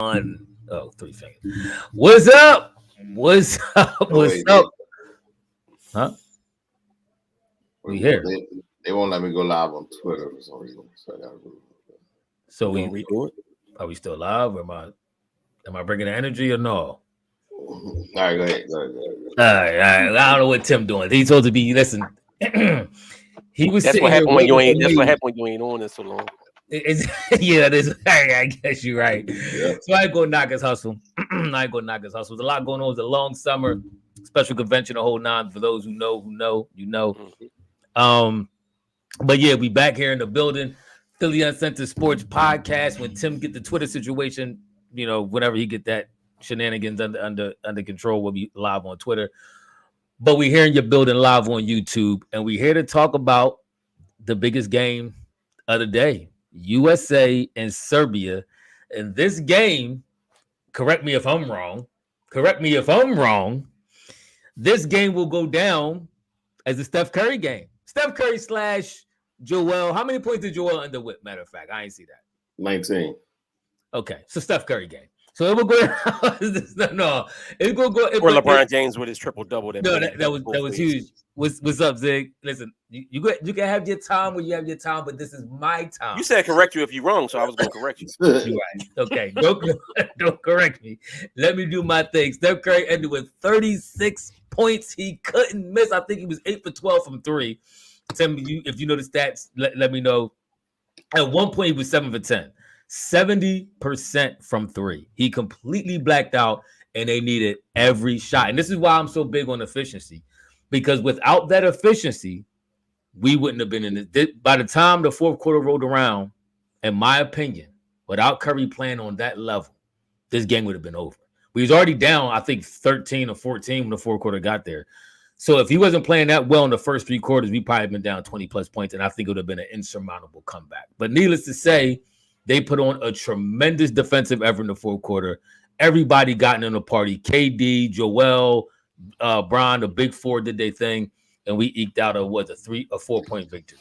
Three fingers. What's up? What's up? Oh What's wait, up? Huh? We they, here. they won't let me go live on Twitter for some reason. So I gotta So You gonna redo it? are we still live? Or am I bringing the energy or no? all right, go ahead. All right. I don't know what Tim doing. He's supposed to be listen. He was That's sitting what here happened when waiting you for ain't. That's what me. happened when you ain't on it so long. Yeah, that is. I guess you're right. Yeah. So I ain't gonna knock his hustle. I ain't gonna knock his hustle. There's a lot going on. It was a long summer, special convention, a whole nine. For those who know, you know. But yeah, we back here in the building. Philly Uncensored Sports Podcast. When Tim get the Twitter situation, whenever he get that shenanigans under control, we'll be live on Twitter. But we here in your building live on YouTube, and we here to talk about the biggest game of the day: USA and Serbia. And this game, correct me if I'm wrong. This game will go down as a Steph Curry game. Steph Curry / Joel. How many points did Joel end up with? Matter of fact, I ain't see that. 19. Okay, so Steph Curry game. So it will go. No, it's gonna go. Or LeBron James with his triple double. That was huge. What's up, Zig? Listen, you can have your time when you have your time, but this is my time. You said correct you if you're wrong, so I was going to correct you. You're right. Okay, don't correct me. Let me do my thing. Steph Curry ended with 36 points. He couldn't miss. I think he was 8 for 12 from three. Tell me if you know the stats. Let me know. At one point, he was 7 for 10. 70% from three. He completely blacked out, and they needed every shot. And this is why I'm so big on efficiency, because without that efficiency, we wouldn't have been in this. By the time the fourth quarter rolled around, in my opinion, without Curry playing on that level, this game would have been over. We was already down, I think, 13 or 14 when the fourth quarter got there. So if he wasn't playing that well in the first three quarters, we probably been down 20-plus points, and I think it would have been an insurmountable comeback. But needless to say, they put on a tremendous defensive effort in the fourth quarter. Everybody got in the party. KD, Joel, Bron, the big four did their thing, and we eked out a 4-point victory.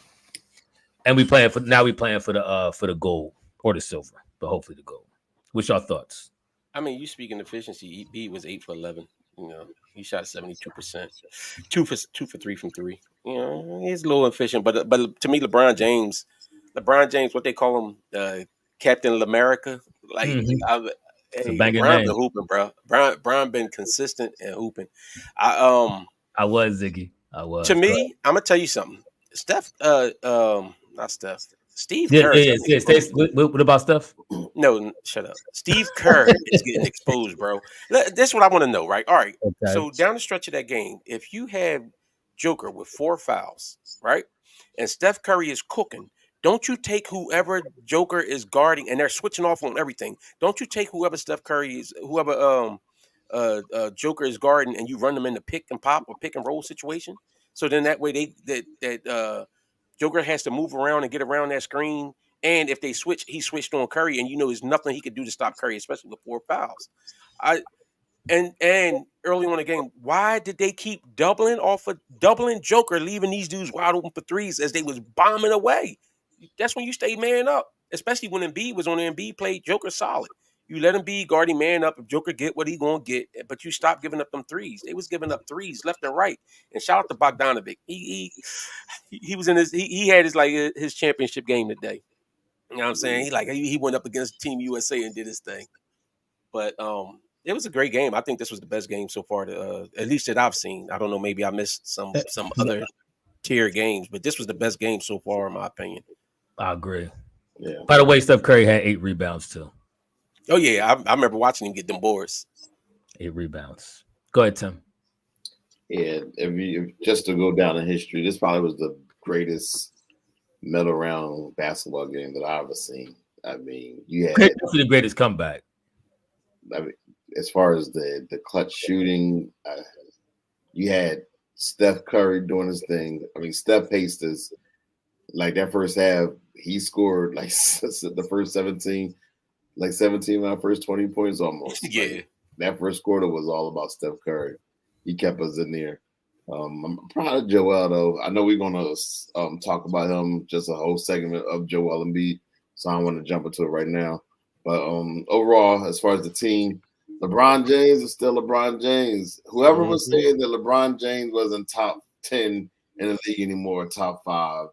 And we playing for the gold or the silver, but hopefully the gold. What's your thoughts? I mean, you speaking efficiency. Embiid was 8 for 11. He shot 72%, 2 for 3 from three. He's a little efficient, but to me, LeBron James, what they call him, Captain L'America. Like, LeBron been hooping, bro. Brian been consistent and hooping. I was Ziggy. I was. To me, I'm gonna tell you something. Not Steph. Steve Yeah, Kerr. What about Steph? No, shut up. Steve Kerr is getting exposed, bro. That's what I want to know, right? All right. Okay. So down the stretch of that game, if you have Joker with 4 fouls, right, and Steph Curry is cooking, don't you take whoever Joker is guarding, and they're switching off on everything. Don't you take whoever Joker is guarding, and you run them in the pick and pop or pick and roll situation? So then that way Joker has to move around and get around that screen. And if they switch, he switched on Curry, and there's nothing he could do to stop Curry, especially with 4 fouls. And early on in the game, why did they keep doubling Joker, leaving these dudes wide open for threes as they was bombing away? That's when you stay man up, especially when Embiid was on the Embiid played Joker solid. You let Embiid guard him man up. If Joker get what he gonna get, but you stop giving up them threes. They was giving up threes left and right. And shout out to Bogdanovic. He was in he had his championship game today. You know what I'm saying? He went up against Team USA and did his thing. But it was a great game. I think this was the best game so far, at least that I've seen. I don't know, maybe I missed some other tier games, but this was the best game so far, in my opinion. I agree. Yeah. By the way, Steph Curry had 8 rebounds too. Oh yeah, I remember watching him get them boards. 8 rebounds. Go ahead, Tim. Yeah, just to go down in history, this probably was the greatest middle round basketball game that I've ever seen. I mean, you had the greatest comeback. I mean, as far as the clutch shooting, you had Steph Curry doing his thing. I mean, Steph paced us. Like that first half, he scored like the first 17 my first 20 points almost. Yeah. Like, that first quarter was all about Steph Curry. He kept us in there. I'm proud of Joel, though. I know we're going to talk about him, just a whole segment of Joel Embiid, so I don't want to jump into it right now. But overall, as far as the team, LeBron James is still LeBron James. Whoever was saying that LeBron James wasn't top 10 in the league anymore, top 5.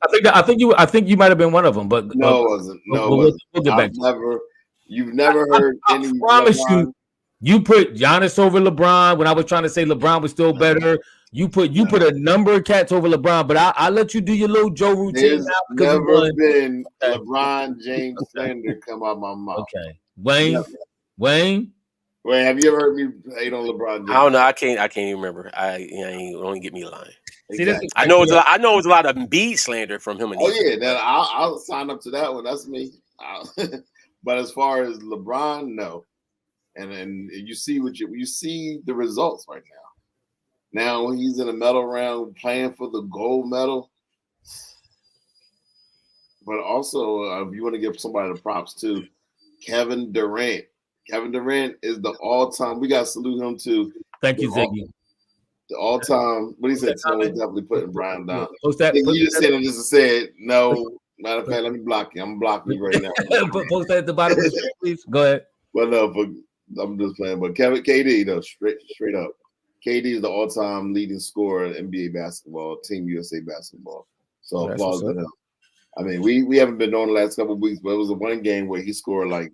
I think you might have been one of them, but No, it wasn't. No, it wasn't. We'll get back to it. You've never heard any. I promise LeBron. you put Giannis over LeBron when I was trying to say LeBron was still better. You put a number of cats over LeBron, but I let you do your little Joe routine. There's never been LeBron James slander come out my mouth. Okay, Wayne. Wait, have you ever heard me hate on LeBron James? I don't know. I can't even remember. Don't get me lying. Exactly. I know it's a lot of Embiid slander from him. I'll sign up to that one. That's me. But as far as LeBron, no. And then you see you see the results right now. Now when he's in the medal round playing for the gold medal. But also, if you want to give somebody the props too, Kevin Durant. Kevin Durant is the all-time. We got to salute him too. Thank you, Ziggy. The all-time. What he said, definitely putting Brian down. You just said it just to say it. No. Matter of fact, let me block you. I'm blocking you right now. Post that at the bottom of the screen, please. Go ahead. But no, I'm just playing. But KD, though, straight up. KD is the all-time leading scorer in NBA basketball, Team USA basketball. So applause to him. I mean, we haven't been on the last couple of weeks, but it was the one game where he scored like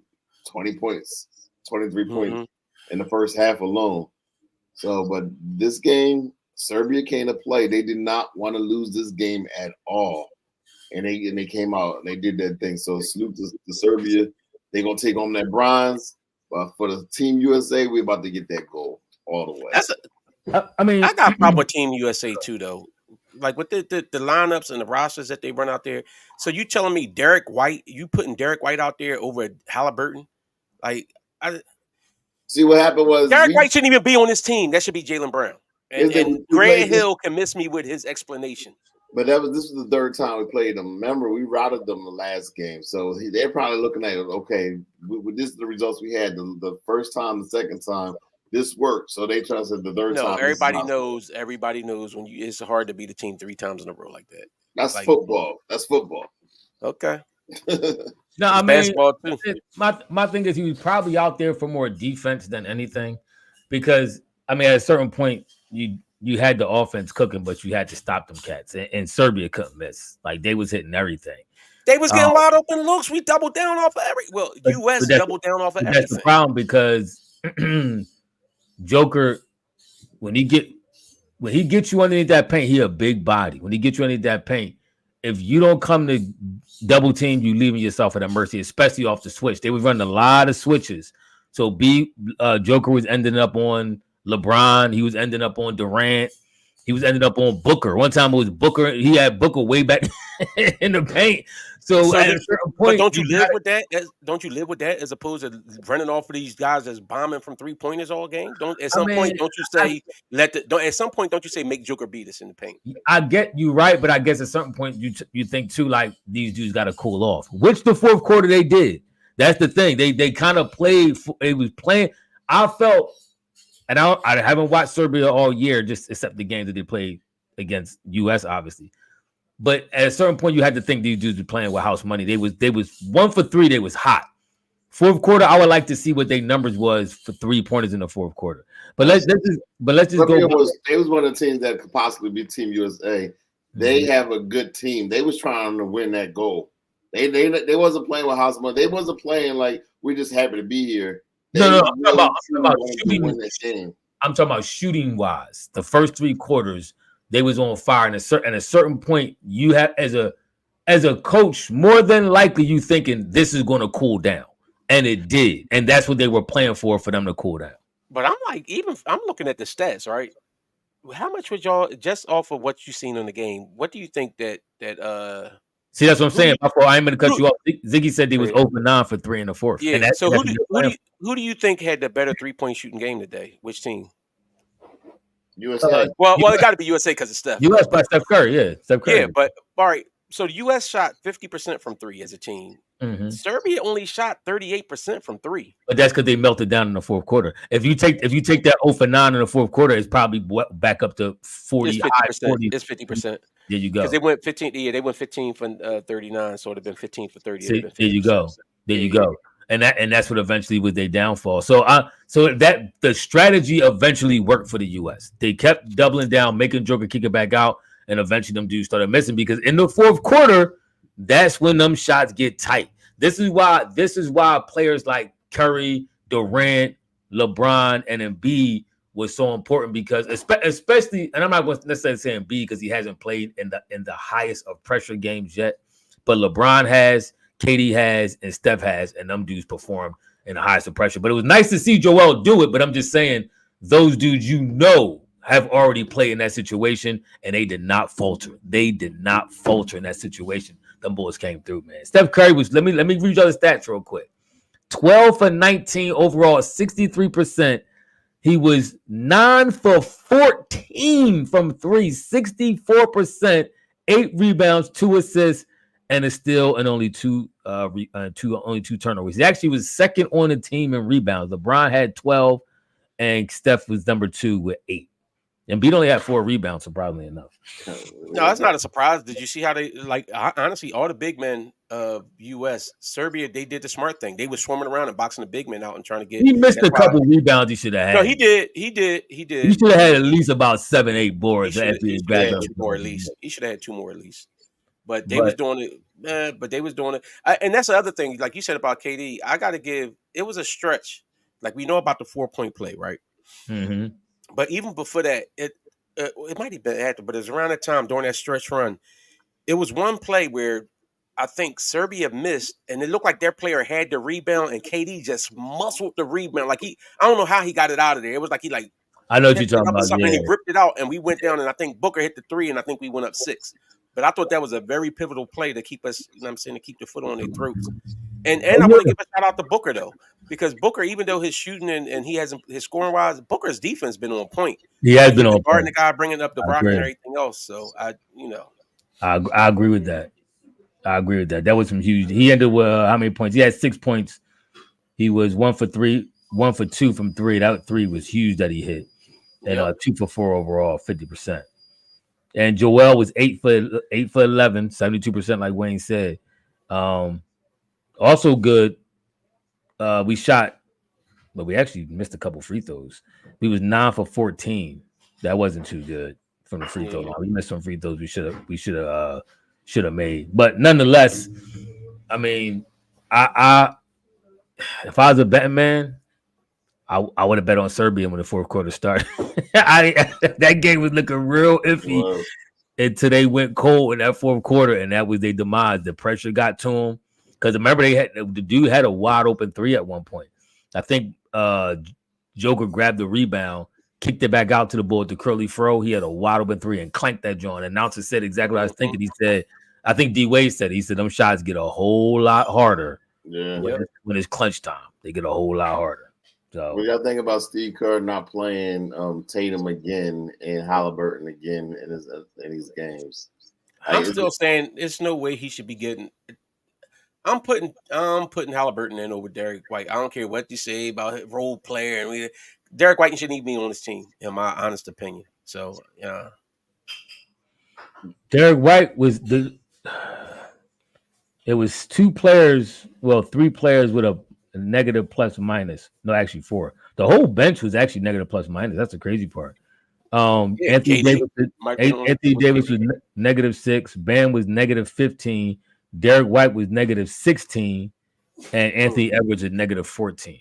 20 points, 23 points in the first half alone. So, but this game, Serbia came to play. They did not want to lose this game at all. And they came out and they did that thing. So salute to Serbia. They're gonna take home that bronze. But for the Team USA, we're about to get that goal all the way. I got a problem with Team USA too, though. Like with the lineups and the rosters that they run out there. So you telling me you putting Derek White out there over Halliburton? Like, see what happened was Derek White shouldn't even be on this team. That should be Jaylen Brown. And Grant Hill can miss me with his explanation. But this was the third time we played them. Remember, we routed them the last game, so they're probably looking at it. Okay, this is the results we had the first time, the second time. This worked, so they try to say the third time. Everybody knows. Everybody knows when it's hard to beat a team 3 times in a row like that. That's football. That's football. Okay. No, I mean, basketball too. My thing is he was probably out there for more defense than anything, because I mean at a certain point you had the offense cooking, but you had to stop them cats, and Serbia couldn't miss. Like they was hitting everything. They was getting wide open looks. We doubled down off of US doubled down off of everything. That's the problem, because Joker, when he gets you underneath that paint, he a big body. When he gets you underneath that paint, if you don't come to double team, you leaving yourself at a mercy, especially off the switch. They was running a lot of switches. So Joker was ending up on LeBron. He was ending up on Durant. He was ending up on Booker. One time it was Booker. He had Booker way back in the paint. So at a certain point, don't you live with that? Don't you live with that as opposed to running off of these guys that's bombing from 3-pointers all game? At some point, don't you say make Joker beat us in the paint? I get you right, but I guess at some point you think too like these dudes got to cool off, which the fourth quarter they did. That's the thing. They kind of played. It was playing. I felt, and I haven't watched Serbia all year, just except the games that they played against US, obviously. But at a certain point, you had to think these dudes were playing with house money. They was 1 for 3. They was hot. Fourth quarter, I would like to see what their numbers was for 3-pointers in the fourth quarter. But let's just go. They was one of the teams that could possibly be Team USA. They have a good team. They was trying to win that goal. They wasn't playing with house money. They wasn't playing like we're just happy to be here. I'm talking about shooting wise. The first 3 quarters, they was on fire. And at a certain point, you have as a coach, more than likely you thinking this is going to cool down, and it did, and that's what they were playing for them to cool down. But I'm like, I'm looking at the stats, right? How much would y'all just off of what you seen in the game? What do you think that See, that's what I'm saying. I ain't going to cut you off. Ziggy said he was 0-9 for 3 in the fourth. Yeah. And so who do you think had the better 3-point shooting game today? Which team? USA. Well, it got to be USA because of Steph. US by Steph Curry, yeah. Steph Curry. Yeah, but all right. So the US shot 50% from 3 as a team. Mm-hmm. Serbia only shot 38% from 3. But that's because they melted down in the fourth quarter. If you take that 0-for-9 in the fourth quarter, it's probably back up to 40. It's 50%. It's 50%. There you go. Because they went 15. Yeah, they went 15 for 39, so it'd have been 15 for 30. See, there you go. There you go. And that's what eventually was their downfall. So that the strategy eventually worked for the US. They kept doubling down, making Joker kick it back out, and eventually them dudes started missing because in the fourth quarter, that's when them shots get tight. This is why players like Curry, Durant, LeBron, and Embiid was so important because especially, and I'm not necessarily saying Embiid because he hasn't played in the highest of pressure games yet, but LeBron has, KD has, and Steph has, and them dudes perform in the highest of pressure. But it was nice to see Joel do it, but I'm just saying those dudes have already played in that situation, and they did not falter. They did not falter in that situation. Them boys came through, man. Steph Curry was, let me read you the stats real quick. 12 for 19 overall, 63%. He was 9 for 14 from 3, 64%, 8 rebounds, 2 assists, and a steal and only two turnovers. He actually was second on the team in rebounds. LeBron had 12, and Steph was number 2 with 8. And Embiid only had 4 rebounds, surprisingly enough. No, that's not a surprise. Did you see how they honestly all the big men of US, Serbia, they did the smart thing. They were swimming around and boxing the big men out and trying to get. He missed a couple rebounds he should have had. No, he did. He should have had at least about 7-8 boards. He should have had 2 more at least. He should have had 2 more at least. But they was doing it. But they was doing it. And that's the other thing, like you said about KD. I got to give. It was a stretch. Like we know about the 4-point play, right? Mm-hmm. But even before that, it might have been after, but it was around that time during that stretch run. It was one play where I think Serbia missed, and it looked like their player had the rebound, and KD just muscled the rebound. Like I don't know how he got it out of there. It was like I know what you're talking about. Yeah. He ripped it out, and we went down, and I think Booker hit the 3, and I think we went up 6. But I thought that was a very pivotal play to keep us, you know what I'm saying, to keep the foot on their throats. And I want to give a shout out to Booker, though, because Booker, even though his shooting and he hasn't, his scoring wise, Booker's defense been on point. He has been on point. Guarding the guy, bringing up the rock and everything else. So, I agree with that. That was some huge. He ended with how many points? He had 6 points. He was 1 for 3, 1 for 2 from 3. That 3 was huge that he hit. And 2 for 4 overall, 50%. And Joel was 8 for 11, 72%, like Wayne said. Also good. We shot, but we actually missed a couple free throws. We was 9 for 14. That wasn't too good from the free throw line. We missed some free throws we should have made. But nonetheless, I mean, I if I was a betting man, I would have bet on Serbia when the fourth quarter started. That game was looking real iffy until they went cold in that fourth quarter, and that was their demise. The pressure got to them because remember the dude had a wide open 3 at one point. I think Joker grabbed the rebound, kicked it back out to the board to Curly Fro. He had a wide open 3 and clanked that joint. Announcer said exactly what I was thinking. He said, I think D Wade said, he said them shots get a whole lot harder when it's clutch time. They get a whole lot harder. So we got to think about Steve Kerr not playing Tatum again and Halliburton again in these games. I'm still saying there's no way he should be getting. I'm putting Halliburton in over Derek White. I don't care what you say about his role player, and Derek White shouldn't even be on his team, in my honest opinion. So yeah, Derek White was it was 2 players, 3 players with a negative plus minus. No, actually 4. The whole bench was actually negative plus minus. That's the crazy part. Anthony Davis was negative 6. Bam was negative 15. Derek White was negative 16, and Anthony Edwards at negative 14.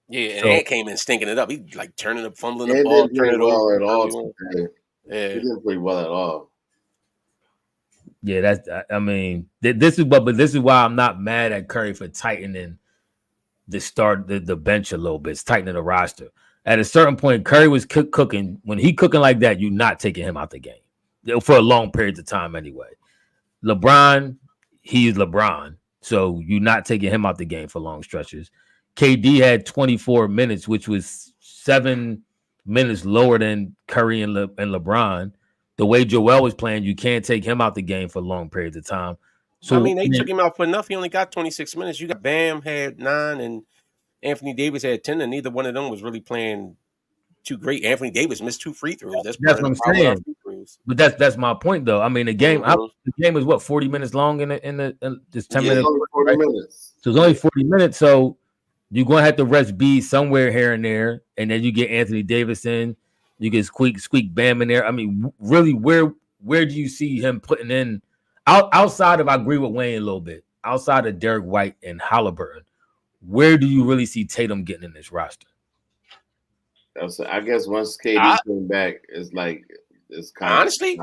Yeah, and Ant came in stinking it up. He like turning up, fumbling the ball, turning it over at all. He didn't play well at all. Yeah, that's. I mean, this is why I'm not mad at Curry for tightening the bench a little bit, tightening the roster. At a certain point, Curry was cooking. When he cooking like that, you're not taking him out the game for a long period of time anyway. LeBron, he's LeBron, so you're not taking him out the game for long stretches. KD had 24 minutes, which was 7 minutes lower than Curry and LeBron. The way Joel was playing, you can't take him out the game for long periods of time. So I mean, they took him out for enough. He only got 26 minutes. You got Bam had 9 and Anthony Davis had 10, and neither one of them was really playing too great. Anthony Davis missed 2 free throws. That's what I'm saying. games. But that's my point, though. I mean, the game is what 40 minutes long in this 10 minutes. Only 40 minutes. So it's only 40 minutes. So you're gonna have to rest B somewhere here and there, and then you get Anthony Davis in. You get squeak Bam in there. I mean, really, where do you see him putting in outside of? I agree with Wayne a little bit. Outside of Derek White and Halliburton, where do you really see Tatum getting in this roster? I guess once KD came back, it's kind of honestly.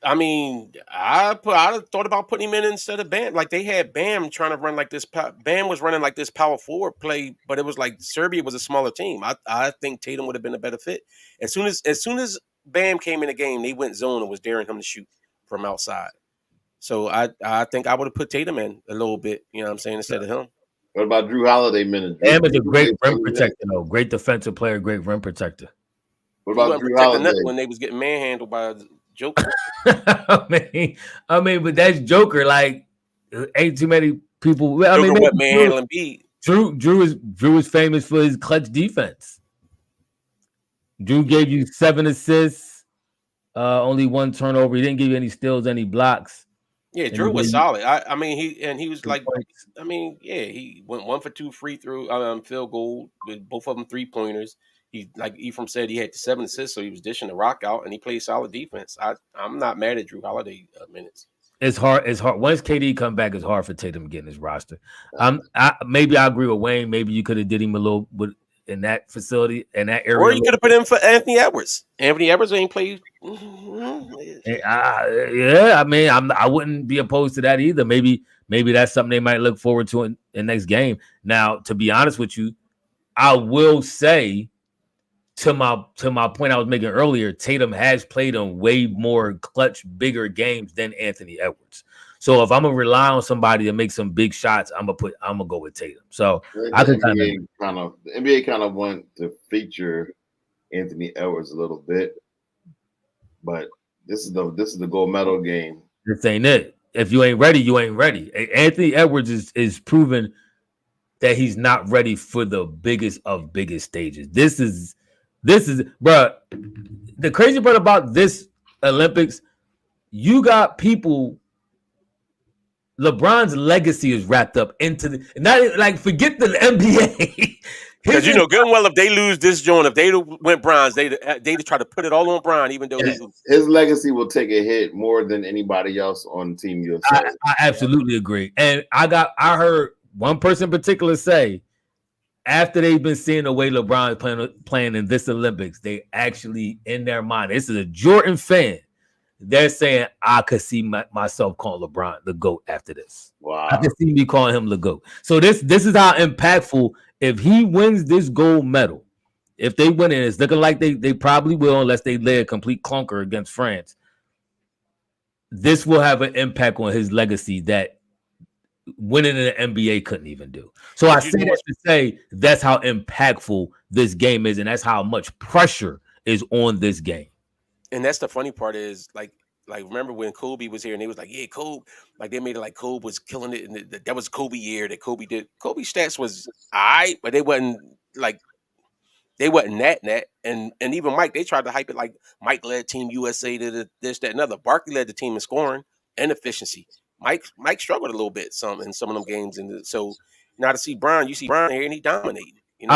I mean, I thought about putting him in instead of Bam. Like they had Bam trying to run like this. Bam was running like this power forward play, but it was like Serbia was a smaller team. I think Tatum would have been a better fit. As soon as Bam came in the game, they went zone and was daring him to shoot from outside. So I think I would have put Tatum in a little bit. You know what I'm saying, instead of him. What about Drew Holiday minutes? Bam is a great rim protector, though. Great defensive player, great rim protector. What about Drew Holiday when they was getting manhandled by Joker? I mean, but that's Joker. Like, ain't too many people. I Joker mean, manhandling Embiid. Drew is famous for his clutch defense. Drew gave you 7 assists, only 1 turnover. He didn't give you any steals, any blocks. Yeah, Drew was solid. I mean, he was like, I mean, yeah, he went 1 for 2 free throw field goal with both of them 3-pointers. He, like Ephraim said, he had the 7 assists, so he was dishing the rock out, and he played solid defense. I'm not mad at Drew Holiday minutes. It's hard. Once KD come back, it's hard for Tatum to get in his roster. Maybe I agree with Wayne. Maybe you could have did him a little bit in that facility, in that area. Or you could have put him for Anthony Edwards. Anthony Edwards ain't played. Yeah, I mean, I wouldn't be opposed to that either. Maybe that's something they might look forward to in the next game. Now, to be honest with you, I will say, to my point I was making earlier, Tatum has played in way more clutch, bigger games than Anthony Edwards. So if I'm gonna rely on somebody to make some big shots, I'm gonna go with Tatum. So the NBA kind of want to feature Anthony Edwards a little bit, but this is the gold medal game. This ain't it. If you ain't ready, you ain't ready. Anthony Edwards is proven that he's not ready for the biggest of biggest stages. This is, bro. The crazy part about this Olympics, you got people. LeBron's legacy is wrapped up into not like forget the NBA. Because good and well, if they lose this joint, if they went bronze, they try to put it all on Bron, even though his legacy will take a hit more than anybody else on Team USA. I absolutely agree, and I heard one person in particular say, after they've been seeing the way LeBron is playing in this Olympics, they actually in their mind, this is a Jordan fan. They're saying I could see myself calling LeBron the GOAT after this. Wow. I could see me calling him the GOAT. So this is how impactful. If he wins this gold medal, if they win it, it's looking like they probably will, unless they lay a complete clunker against France. This will have an impact on his legacy that winning in the NBA couldn't even do. So I say that to say that's how impactful this game is, and that's how much pressure is on this game. And that's the funny part is like remember when Kobe was here and they was like, yeah, Kobe, like they made it like Kobe was killing it, and that was Kobe year that Kobe did. Kobe's stats was all right, but they wasn't that. And even Mike, they tried to hype it like Mike led Team USA to this, that, and other. Barkley led the team in scoring and efficiency. Mike struggled a little bit in some of them games, and so now to see Bron, you see Bron here and he dominating. You know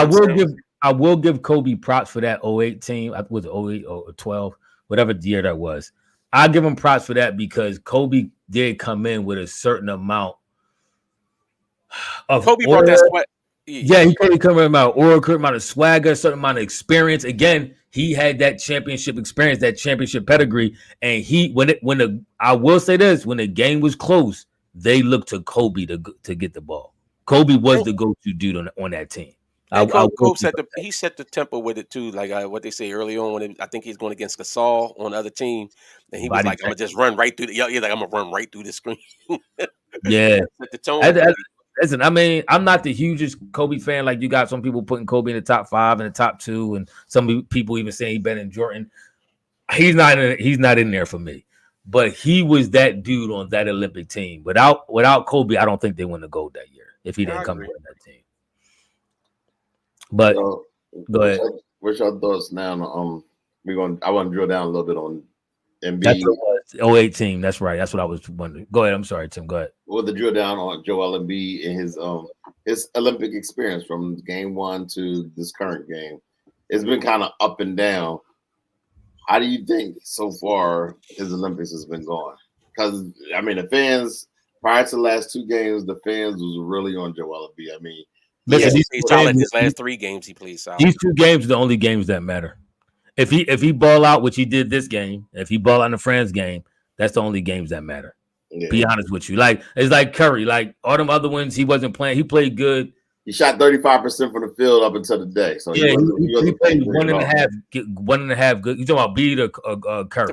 I will give Kobe props for that 08 team. I was 08 or 12. Whatever year that was. I give him props for that because Kobe did come in with a certain amount of Kobe brought that sweat. Yeah, he probably come in about aura, certain amount of swagger, certain amount of experience. Again, he had that championship experience, that championship pedigree. And I will say this, when the game was close, they looked to Kobe to get the ball. Kobe was the go-to dude on that team. He set the tempo with it too, like what they say early on when I think he's going against Gasol on the other team, and he was like, "I'm gonna just run right through I'm gonna run right through the screen." Yeah, set the tone. Listen, I mean, I'm not the hugest Kobe fan. Like you got some people putting Kobe in the top 5 and the top 2, and some people even saying he's better than Jordan. He's not in there for me, but he was that dude on that Olympic team. Without Kobe, I don't think they win the gold that year if he didn't come in that team. But go ahead. What's your thoughts now on I want to drill down a little bit on Embiid. That's what it was. 08 team. That's right. That's what I was wondering. Go ahead. I'm sorry, Tim. Go ahead. With the drill down on Joel Embiid and his Olympic experience from game 1 to this current game. It's been kind of up and down. How do you think so far his Olympics has been going? Because I mean, the fans prior to the last 2 games, the fans was really on Joel Embiid. I mean, listen, he's solid. His last 3 games, he played solid. These 2 games are the only games that matter. If he ball out, which he did this game, if he ball out in the France game, that's the only games that matter. Yeah. Be honest with you. Like it's like Curry. Like all them other ones, he wasn't playing. He played good. He shot 35% from the field up until the day. So yeah, he played 1.5 good. You talking about Embiid or Curry?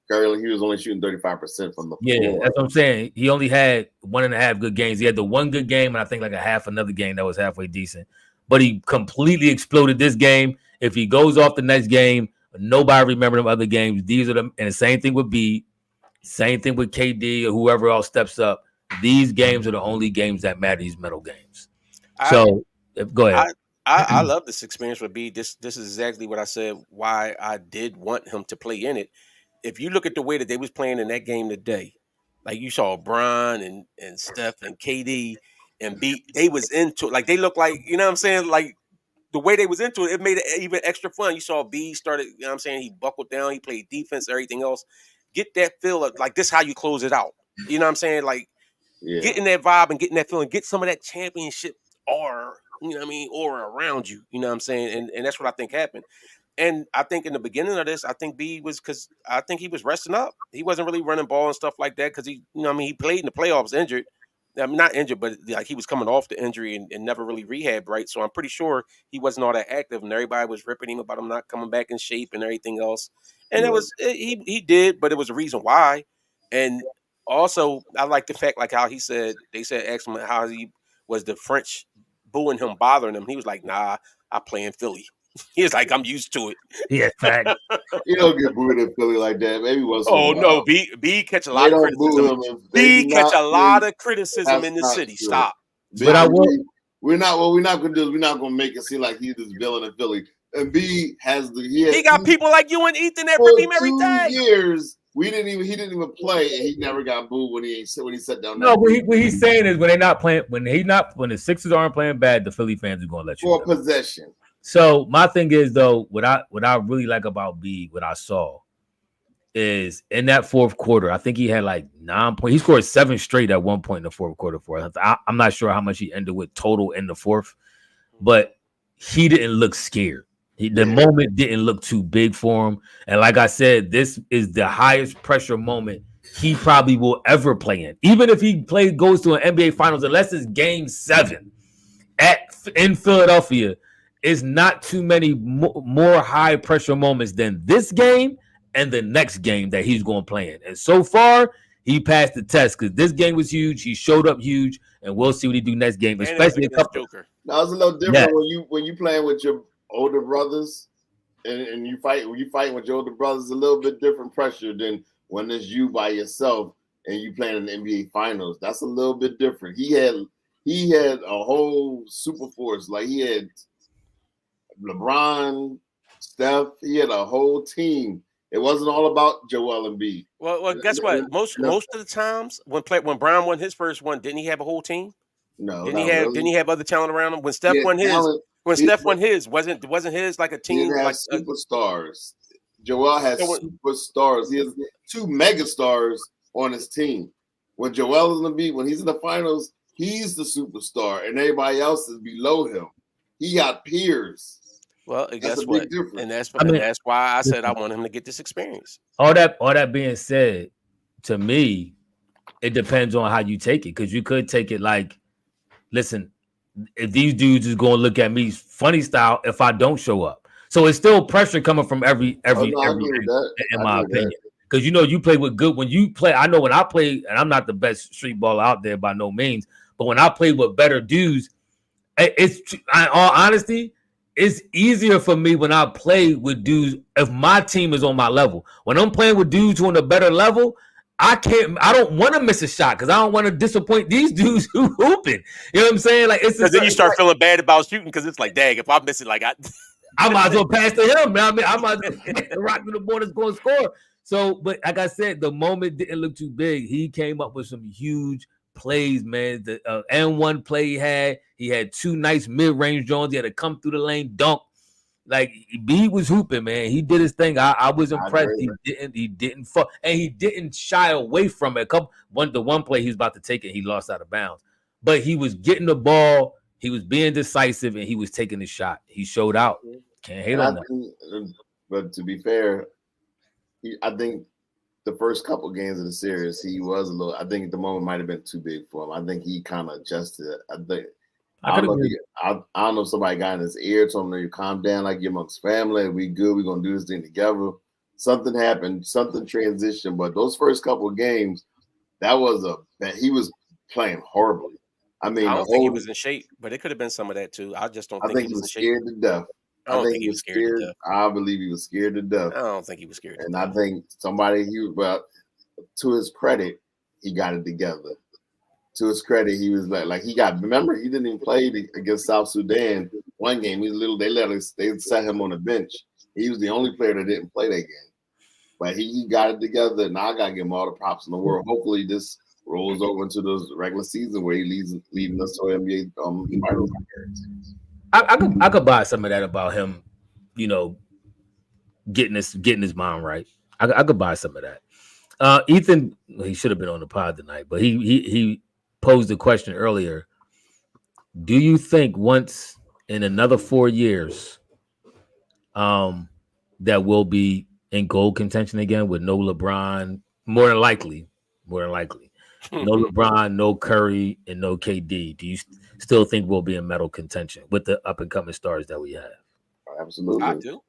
Curry, he was only shooting 35% from the floor. Yeah, that's what I'm saying. He only had 1.5 good games. He had the 1 good game, and I think like a half another game that was halfway decent. But he completely exploded this game. If he goes off the next game, nobody remember them other games. These are them, and the same thing with B, same thing with KD or whoever else steps up. These games are the only games that matter. These medal games. Go ahead. I love this experience with B. This is exactly what I said. Why I did want him to play in it. If you look at the way that they was playing in that game today, like you saw Bron and Steph and KD and B, they was into it. Like they look like, you know what I'm saying? Like the way they was into it, it made it even extra fun. You saw B started, you know what I'm saying? He buckled down, he played defense, everything else. Get that feel of like this how you close it out. You know what I'm saying? Like getting that vibe and getting that feeling, get some of that championship aura, you know what I mean, aura around you. You know what I'm saying? And that's what I think happened. And I think in the beginning of this, I think B was because I think he was resting up. He wasn't really running ball and stuff like that because he, you know what I mean, he played in the playoffs injured. I mean, not injured, but like he was coming off the injury and never really rehabbed, right? So I'm pretty sure he wasn't all that active, and everybody was ripping him about him not coming back in shape and everything else. And he did, but it was a reason why. And also, I like the fact, like how he said, asked him how he was the French booing him, bothering him. He was like, nah, I play in Philly. He was like, I'm used to it. Yeah, fact. You don't get booed in Philly like that. Maybe once. No, B catch a lot of criticism. B catch a lot of criticism in the city. True. Stop. But I will. We're not. What we're not gonna do is we're not gonna make it seem like he's this villain in Philly. And B has the. He got people like you and Ethan that rip him every day. Years. He didn't even play, and he never got booed when he sat down. No, what he's saying is when they're not playing, when the Sixers aren't playing bad, the Philly fans are gonna let you for possession. So my thing is though, what I really like about B, what I saw is in that fourth quarter, I think he had like 9 points. He scored 7 straight at one point in the fourth quarter for us. I'm not sure how much he ended with total in the fourth, but he didn't look scared. The moment didn't look too big for him. And like I said, this is the highest pressure moment he probably will ever play in. Even if he goes to an NBA Finals, unless it's Game 7 in Philadelphia, it's not too many more high pressure moments than this game and the next game that he's going to play in. And so far, he passed the test because this game was huge. He showed up huge, and we'll see what he do next game. And especially a couple. Now it's a little different when you playing with your older brothers, and you fight. When you fighting with your older brothers, a little bit different pressure than when it's you by yourself and you playing in the NBA Finals. That's a little bit different. He had a whole super force. Like he had LeBron, Steph. He had a whole team. It wasn't all about Joel Embiid. Well, guess what? Most of the times when Brown won his first one, didn't he have a whole team? No, didn't he have other talent around him? When Steph won his, wasn't his like a team? He like superstars. Joel has superstars. He has 2 megastars on his team. When Joel is Embiid, when he's in the finals, he's the superstar, and everybody else is below him. He got peers. Well, guess what? And that's why I said I want him to get this experience. All that being said, to me, it depends on how you take it. Because you could take it like, listen, if these dudes is going to look at me funny style if I don't show up. So it's still pressure coming from every in my opinion. Because you play with good when you play. I know when I play, and I'm not the best street baller out there by no means, but when I play with better dudes, it's in all honesty, it's easier for me when I play with dudes if my team is on my level. When I'm playing with dudes who are on a better level, I don't want to miss a shot because I don't want to disappoint these dudes who hooping. You know what I'm saying? Like it's then you start feeling bad about shooting because it's like, dang, if I'm missing, like I might as well pass to him. I mean, I might as well rock to the ball that's going to score. So, but like I said, the moment didn't look too big. He came up with some huge plays, man. The N1 play he had two nice mid-range joints. He had to come through the lane, dunk. Like B was hooping, man. He did his thing. I was impressed. He didn't fall, and he didn't shy away from it. The one play he was about to take it, he lost out of bounds. But he was getting the ball, he was being decisive, and he was taking the shot. He showed out. Can't hate on that. But to be fair, I think the first couple games of the series, he was a little. I think the moment might have been too big for him. I think he kind of adjusted. I don't know if somebody got in his ear, told him to calm down, like you're amongst family. We good. We're gonna do this thing together. Something happened. Something transitioned. But those first couple of games, he was playing horribly. I mean, I don't think he was in shape, but it could have been some of that too. I just don't think he was scared to death. I don't think he was scared to death. I believe he was scared to death. I don't think he was scared. And I think to his credit, he got it together. To his credit, he was remember, he didn't even play against South Sudan one game. They sat him on the bench. He was the only player that didn't play that game. But he got it together. Now I gotta give him all the props in the world. Hopefully this rolls over into the regular season where he leading us to NBA finals. I could buy some of that about him, getting his mind right. I could buy some of that. Ethan, he should have been on the pod tonight, but he posed a question earlier. Do you think once in another 4 years, that we'll be in gold contention again with no LeBron? More than likely, no LeBron, no Curry, and no KD. Do you still think we'll be in medal contention with the up and coming stars that we have? Absolutely, I do.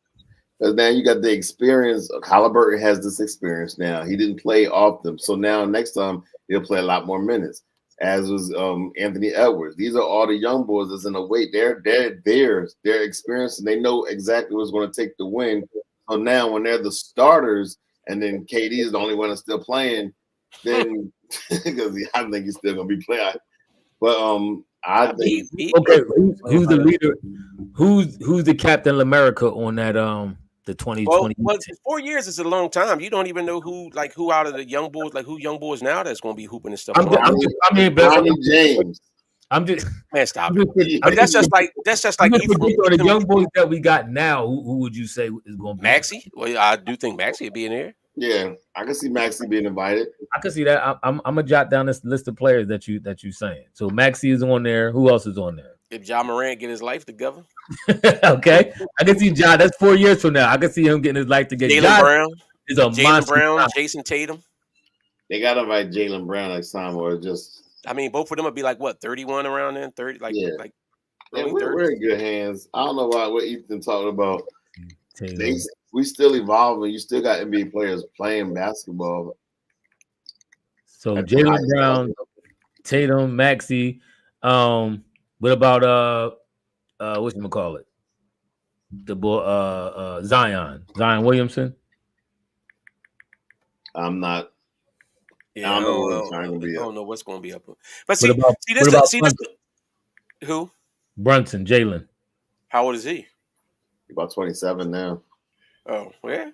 Because now you got the experience. Halliburton has this experience now. He didn't play often, so now next time he'll play a lot more minutes. As was Anthony Edwards. These are all the young boys that's in the weight. They're experienced and they know exactly what's going to take to win. So now when they're the starters and then KD is the only one that's still playing, then because I think he's still going to be playing. But I think okay. Who's the leader? Who's the Captain America on that the 2020? Well, 4 years is a long time. You don't even know who out of the young boys, who young boys now that's going to be hooping and stuff. James. I'm just man, stop it. I mean, that's just like the young boys that we got now. Who would you say is going to be Maxey? Well, I do think Maxey would be in there. Yeah, I can see Maxey being invited. I can see that. I'm gonna jot down this list of players that you saying. So Maxey is on there. Who else is on there? If Ja Morant get his life together. Okay, I can see Ja. That's 4 years from now. I can see him getting his life together. Jaylen Brown, Jason Tatum. They got to invite Jaylen Brown next time, or just. I mean, both of them would be 31 around then, 30. We're in good hands. I don't know what Ethan talking about. We still evolving. You still got NBA players playing basketball. So Jaylen Brown, Tatum, Maxey. What about whatchamacallit? The boy Zion Williamson. I'm not. Yeah, I don't know what's going to be up. But see, who? Brunson, Jalen. How old is he? About 27 now. Oh, yeah.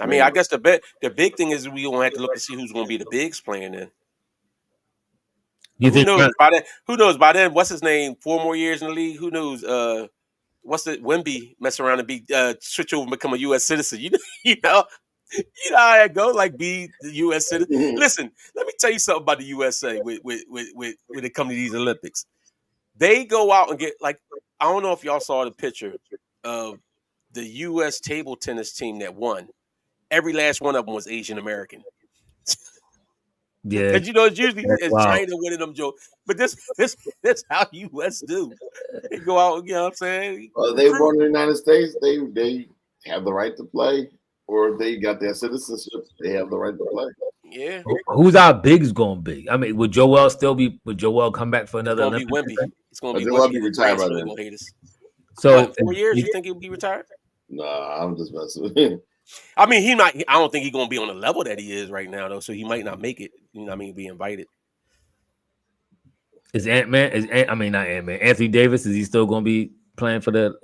I mean, I guess the big thing is we gonna have to look to see who's gonna be the bigs playing then. Who knows by then? What's his name? 4 more years in the league. Who knows? Wemby mess around and switch over and become a U.S. citizen. You know how that go. Be the U.S. citizen. Listen, let me tell you something about the USA. When it comes to these Olympics, they go out and get I don't know if y'all saw the picture of the U.S. table tennis team that won. Every last one of them was Asian American. Yeah, because it's usually China winning them, Joe. But this how U.S. do. They go out, you know what I'm saying? Well, they born in the United States. They have the right to play, or they got their citizenship. They have the right to play. Yeah. Who's our bigs gonna be? I mean, would Joel come back for another? It's gonna be Wemby. It's gonna be Wemby retired by then. So 4 years, you think he'll be retired? Nah, I'm just messing with him. I mean, I don't think he's gonna be on the level that he is right now, though. So he might not make it. You know what I mean? Be invited. Is Anthony Davis? Is he still gonna be playing for the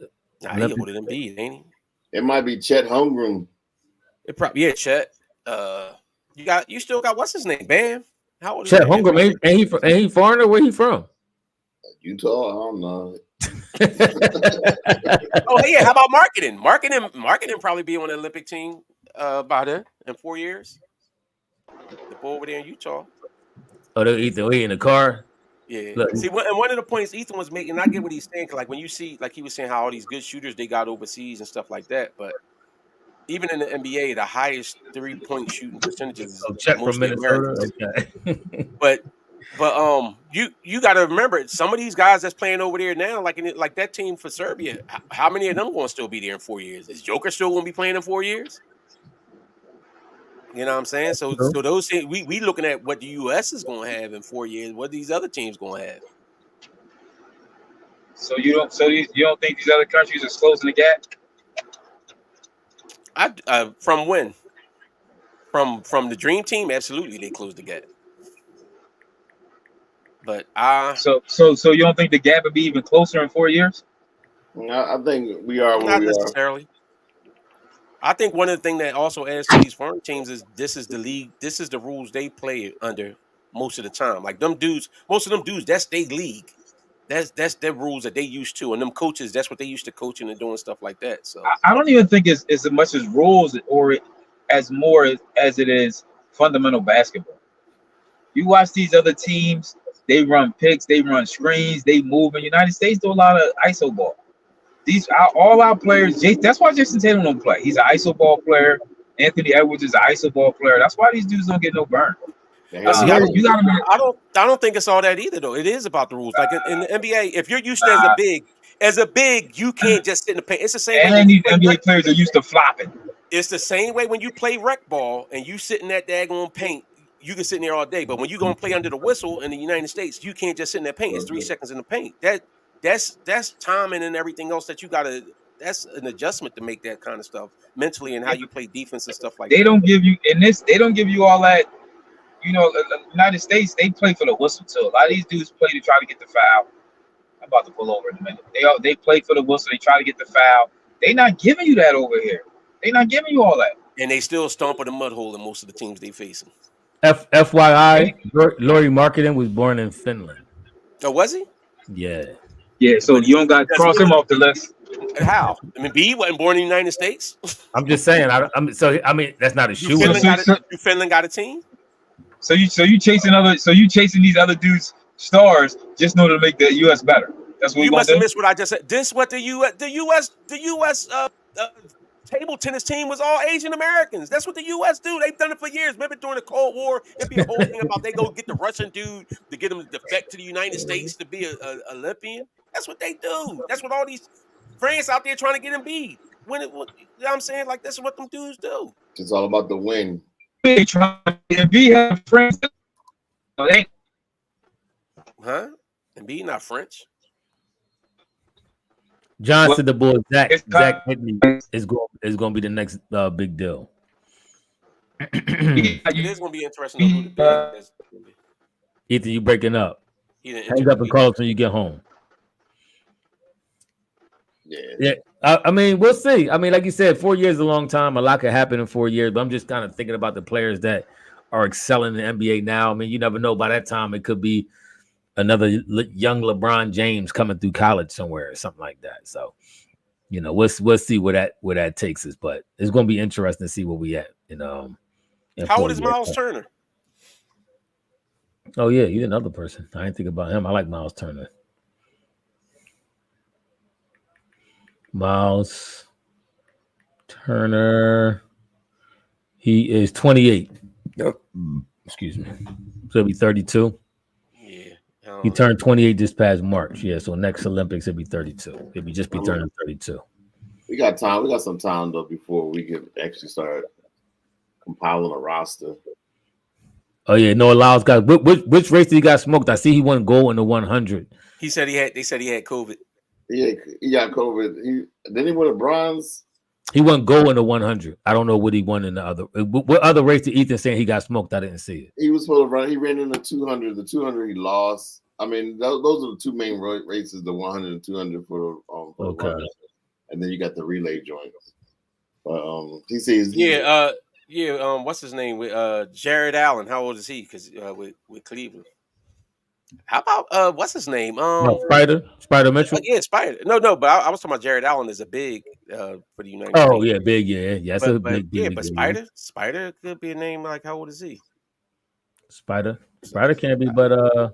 Nah, he older than Embiid, ain't he? It might be Chet Holmgren. It probably Chet. You still got what's his name? Bam. How old is Chet Bam? Holmgren, ain't he foreigner? Where he from? Utah. I don't know. Oh yeah, how about marketing? Marketing probably be on the Olympic team by then in 4 years. The boy over there in Utah. Oh, they in the car. Yeah. Look. See, and one of the points Ethan was making, I get what he's saying. 'Cause like when you see, like he was saying, how all these good shooters they got overseas and stuff like that. But even in the NBA, the highest 3-point shooting percentages is Check from mostly Minnesota. Americans. Okay. But you got to remember some of these guys that's playing over there now, like that team for Serbia. How many of them going to still be there in 4 years? Is Joker still going to be playing in 4 years? You know what I'm saying? So those things, we looking at what the U.S. is going to have in 4 years. What these other teams going to have? So you don't think these other countries are closing the gap? From when? From the Dream Team, absolutely they closed the gap. But so you don't think the gap would be even closer in 4 years? I think we are where not we necessarily. I think one of the things that also adds to these foreign teams is this is the league. This is the rules they play under most of the time. Like them dudes, most of them dudes, that's their league. That's their rules that they used to, and them coaches, that's what they used to coaching and doing stuff like that. So I don't even think it's as much as rules or as more as it is fundamental basketball. You watch these other teams, they run picks, they run screens, they move. In the United States do a lot of ISO ball. All our players, that's why Jason Tatum don't play. He's an ISO ball player. Anthony Edwards is an ISO ball player. That's why these dudes don't get no burn. I don't think it's all that either, though. It is about the rules. Like in the NBA, if you're used to as a big, you can't just sit in the paint. It's the same. And these NBA players are used to flopping. It's the same way when you play rec ball and you sit in that daggone paint. You can sit in there all day, but when you're gonna play under the whistle in the United States, you can't just sit in that paint. It's 3 seconds in the paint. That's timing and everything else that you gotta. That's an adjustment to make that kind of stuff mentally and how you play defense and stuff like that. They don't give you They don't give you all that. You know, the United States, they play for the whistle too. A lot of these dudes play to try to get the foul. I'm about to pull over in a minute. They play for the whistle. They try to get the foul. They not giving you that over here. They not giving you all that. And they still stomp in the mud hole in most of the teams they facing. FYI, Laurie Marketing was born in Finland. Oh, was he? Yeah. Yeah, so you don't got to cross him off the list. How? I mean, B wasn't born in the United States. I'm just saying. That's not a shoe. Finland got a team. So you chasing these other dudes' stars just in order to make the U.S. better. That's what you must have missed what I just said. This what the U.S. table tennis team was all Asian Americans. That's what the U.S. do. They've done it for years. Remember during the Cold War, it'd be a whole thing about they go get the Russian dude to get him to defect to the United States to be an Olympian. That's what they do. That's what all these France out there trying to get Embiid. You know what I'm saying? Like, this is what them dudes do. It's all about the win. They trying to be have friends. Huh? Embiid not French. John said the boy Zach Whitney is going to be the next big deal. It is going to be interesting. Ethan, you breaking up? Hang up and call us when you get home. Yeah. I mean, we'll see. I mean, like you said, 4 years is a long time. A lot could happen in 4 years, but I'm just kind of thinking about the players that are excelling in the NBA now. I mean, you never know. By that time, it could be another young LeBron James coming through college somewhere or something like that. So, you know, we'll see where that takes us. But it's going to be interesting to see where we at. You know, how old is Miles Turner? Oh yeah, you're another person. I didn't think about him. I like Miles Turner. Miles Turner. He is 28. Yep. Excuse me. So he'll be 32. Yeah. He turned 28 this past March. Yeah. So next Olympics he'll be 32. He'll be turning 32. We got time. We got some time though before we can actually start compiling a roster. Oh yeah, Noah Lyles got which race did he got smoked? I see he won gold in the 100. They said he had COVID. Yeah, he got COVID. Then he won a bronze. He won gold in the 100. I don't know what he won in the other. What other race did Ethan saying he got smoked? I didn't see it. He was supposed to run. He ran in the 200. The 200 he lost. I mean, those are the two main races: the 100 and 200 for the okay. and then you got the relay joints. But he says what's his name with Jared Allen? How old is he? Because with Cleveland. How about what's his name? Spider Mitchell. Yeah, Spider. No, but I was talking about Jared Allen is a big for the United States. Oh yeah, big, yeah. That's a But big. but Spider could be a name. Like, how old is he? Spider can't be, but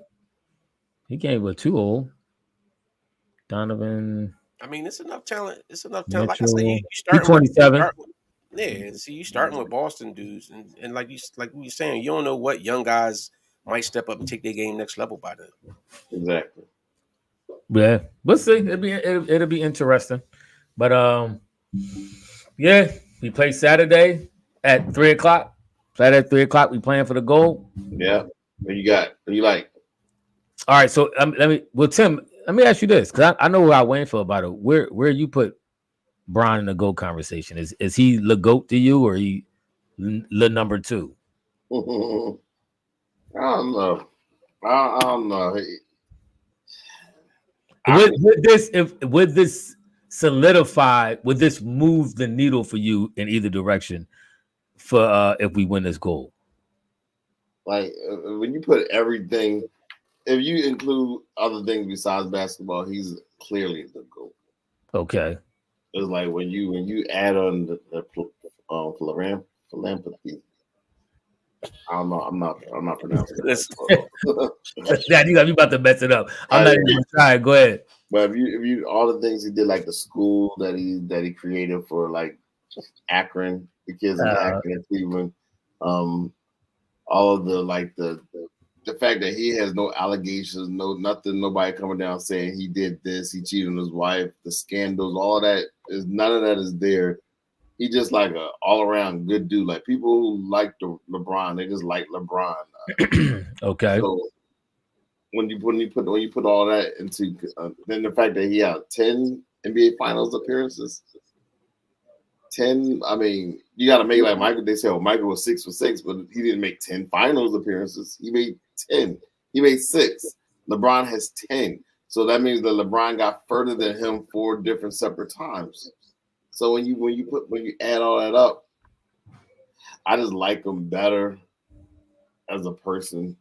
he can't be too old. Donovan. I mean, it's enough talent. It's enough Mitchell. talent. Like I said, you He's 27. Yeah, see, you starting with Boston dudes, and like we were saying, you don't know what young guys might step up and take their game next level by then. Exactly. Yeah, we'll see. It'll be interesting. But yeah, we play Saturday at 3:00. Saturday at 3:00. We playing for the goal. Yeah. What you got? What you like? All right. So Tim, let me ask you this, because I know how Wayne feel about it. Where you put Bron in the GOAT conversation? Is he the GOAT to you, or he the number 2? I don't know. I don't know. Would this solidify? Would this move the needle for you in either direction for if we win this goal? Like when you put everything, if you include other things besides basketball, he's clearly the GOAT. Okay. It's like when you add on the philanthropy. I don't know. I'm not pronouncing it. Dad, you about to mess it up. I'm not even gonna try. Go ahead. But if you all the things he did, like the school that he created for like Akron, the kids in Akron and Cleveland, all of the fact that he has no allegations, nothing, nobody coming down saying he did this, he cheated on his wife, the scandals, all that is none of that is there. He just like a all around good dude. Like people who like LeBron, they just like LeBron. Okay. So when you put all that into then the fact that he had 10 NBA Finals appearances, 10. I mean, you got to make like Michael. They say, "Oh, Michael was 6 for 6," but he didn't make 10 Finals appearances. He made 10. He made 6. LeBron has 10. So that means that LeBron got further than him 4 different separate times. So when you add all that up, I just like him better as a person.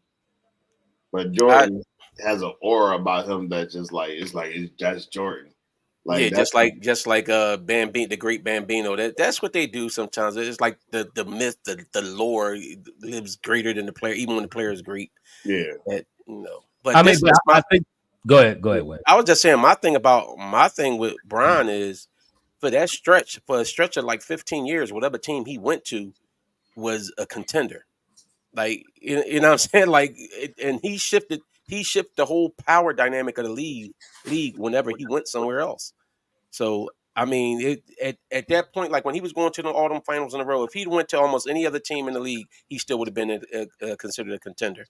But Jordan has an aura about him that just like it's just Jordan. Like yeah, just like Bambino, the great Bambino. That's what they do sometimes. It's like the myth, the lore lives greater than the player, even when the player is great. Yeah, But I think. Go ahead, Wayne. I was just saying my thing with Bron is for a stretch of like 15 years, whatever team he went to was a contender. Like you know what I'm saying? Like and he shifted the whole power dynamic of the league whenever he went somewhere else. So I mean, at that point, like when he was going to all them finals in a row, if he'd went to almost any other team in the league, he still would have been considered a contender.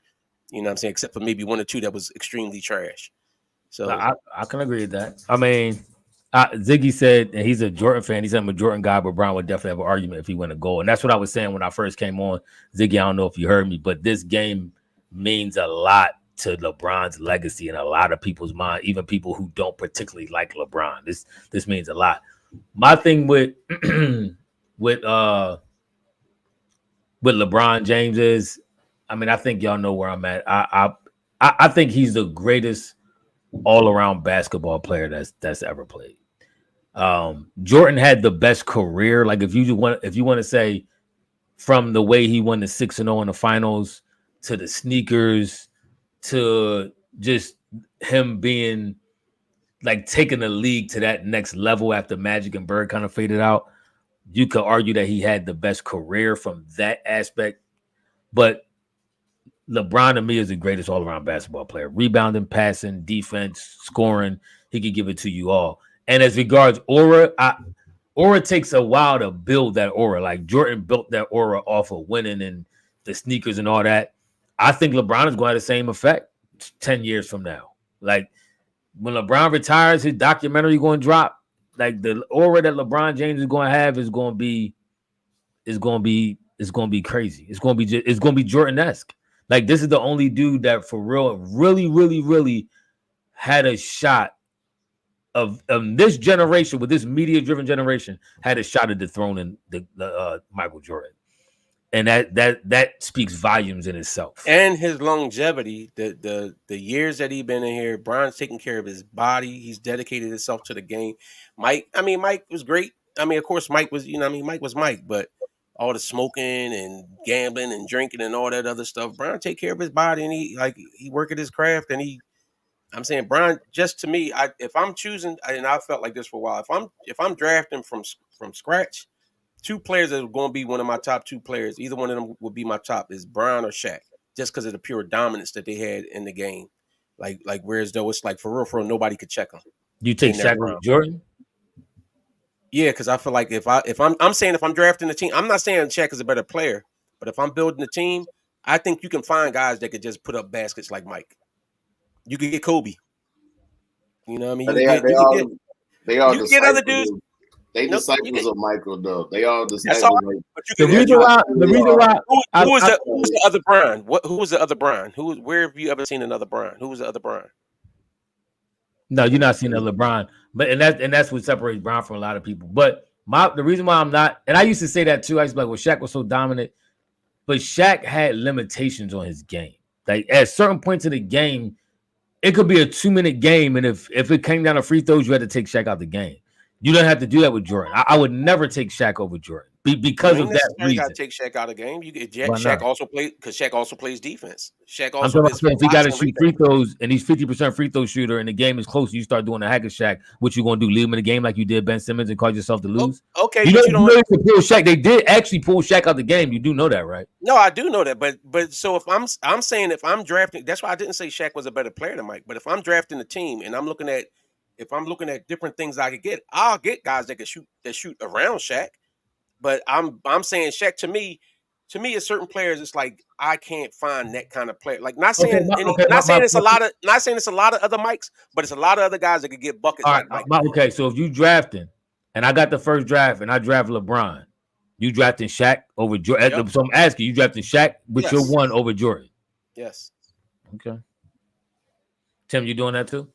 You know what I'm saying? Except for maybe 1 or 2 that was extremely trash. So I can agree with that. I mean, Ziggy said, and he's a Jordan fan. He said I'm a Jordan guy, but Brown would definitely have an argument if he went a goal. And that's what I was saying when I first came on. Ziggy, I don't know if you heard me, but this game means a lot to LeBron's legacy in a lot of people's mind, even people who don't particularly like LeBron. This means a lot. My thing with LeBron James is, I mean, I think y'all know where I'm at. I think he's the greatest all-around basketball player that's ever played. Jordan had the best career. Like if you want to say from the way he won the 6-0 in the finals to the sneakers to just him being like taking the league to that next level after Magic and Bird kind of faded out, you could argue that he had the best career from that aspect. But LeBron to me is the greatest all-around basketball player. Rebounding, passing, defense, scoring, he could give it to you all. And as regards aura, aura takes a while to build that aura. Like Jordan built that aura off of winning and the sneakers and all that. I think LeBron is going to have the same effect 10 years from now. Like when LeBron retires, his documentary going to drop. Like the aura that LeBron James is going to have is going to be crazy. It's going to be Jordan-esque. Like this is the only dude that for real, really, really, really had a shot of this generation, with this media-driven generation, had a shot at dethroning the Michael Jordan. And that speaks volumes in itself. And his longevity, the years that he's been in here, Bron's taking care of his body. He's dedicated himself to the game. Mike was great. I mean, of course, Mike was, Mike was Mike, but all the smoking and gambling and drinking and all that other stuff, Bron take care of his body, and he work at his craft. And I'm saying, Bron, just to me, if I'm choosing, and I felt like this for a while, if I'm drafting from scratch, two players that are going to be one of my top two players, either one of them would be my top, is Bron or Shaq, just because of the pure dominance that they had in the game. Like whereas though it's like for real, nobody could check them. You take Shaq over Jordan? Yeah, because I feel like if I'm drafting a team, I'm not saying Shaq is a better player, but if I'm building a team, I think you can find guys that could just put up baskets like Mike. You could get Kobe. You know what I mean? They all get other dudes. They disciples of Michael, though. They all disciples. The reason why who was the other Bron? Who was the other Bron? Where have you ever seen another Bron? Who was the other Bron? No, you're not seeing a LeBron, but and that's what separates Bron from a lot of people. But the reason why I'm not, and I used to say that too. I used to be like, well, Shaq was so dominant, but Shaq had limitations on his game. Like at certain points in the game, it could be a 2-minute game, and if it came down to free throws, you had to take Shaq out the game. You don't have to do that with Jordan. I would never take Shaq over Jordan because of that reason. You got to take Shaq out of the game. Shaq also plays because Shaq also plays defense. Shaq I'm talking about if he got to shoot free throws and he's 50% free throw shooter and the game is close, you start doing a hack of Shaq. What you going to do? Leave him in the game like you did Ben Simmons and cause yourself to lose? Okay, you don't pull Shaq. They did actually pull Shaq out the game. You do know that, right? No, I do know that. But so if I'm saying if I'm drafting, that's why I didn't say Shaq was a better player than Mike. But if I'm drafting a team and I'm looking at different things I could get, I'll get guys that shoot around Shaq. But I'm saying Shaq to me, as certain players, it's like I can't find that kind of player. Like not saying it's a lot of other Mikes, but it's a lot of other guys that could get buckets. Like Mike. Okay, so if you drafting, and I got the first draft, and I draft LeBron, you drafting Shaq over Jordan. Yep. So I'm asking you, drafting Shaq with your one over Jordan. Yes. Okay. Tim, you doing that too?